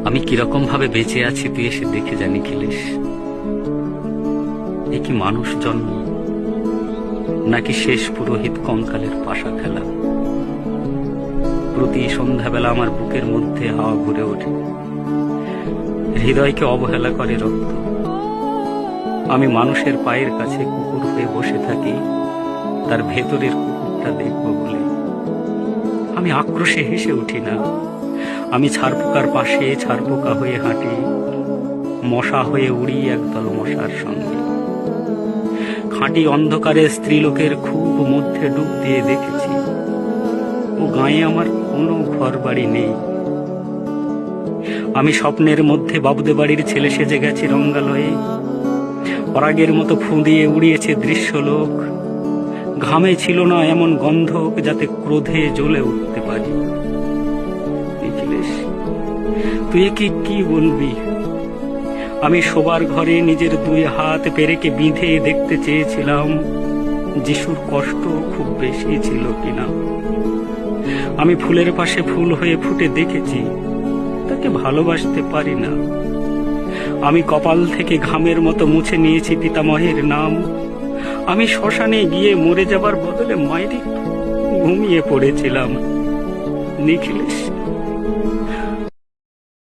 আমি কিরকম ভাবে বেঁচে আছি তুই এসে দেখে যা নিখিলেশ। এ কি মানুষ জন্ম, নাকি শেষ পুরোহিত কঙ্কালের পাশা খেলা? প্রতি সন্ধ্যাবেলা আমার বুকের মধ্যে হাওয়া ঘুরে ওঠে, হৃদয়কে অবহেলা করে রক্ত। আমি মানুষের পায়ের কাছে কুকুর হয়ে বসে থাকি, তার ভেতরের কুকুরটা দেখব বলে। আমি আক্রোশে হেসে উঠি না, আমি ছারপোকার পাশে ছারপোকা হয়ে হাঁটি, মশা হয়ে উড়ি একদল মশার সঙ্গে। খাঁটি অন্ধকারে স্ত্রীলোকের খুব মধ্যে ডুব দিয়ে দেখেছি, ও গাঁয়ে আমার কোনো ঘর বাড়ি নেই। আমি স্বপ্নের মধ্যে বাবুদে বাড়ির ছেলে সেজে গেছি রঙ্গালয়ে, পরাগের মতো ফুঁ দিয়ে উড়িয়েছে দৃশ্যলোক। ঘামে ছিল না এমন গন্ধক যাতে ক্রোধে জ্বলে উঠতে পারি। নিখিলেশ, তুই কি বলবি? আমি শোবার ঘরে নিজের দুই হাত পেরেকে বিঁধে দেখতে চেয়েছিলাম যিশুর কষ্ট খুব বেশি ছিল কিনা। আমি ফুলের পাশে ফুল হয়ে ফুটে দেখেছি, তাকে ভালোবাসতে পারি না। আমি কপাল থেকে ঘামের মতো মুছে নিয়েছি পিতামহের নাম। আমি শ্মশানে গিয়ে মরে যাবার বদলে মায়েরই ঘুমিয়ে পড়েছিলাম। নিখিলেশ,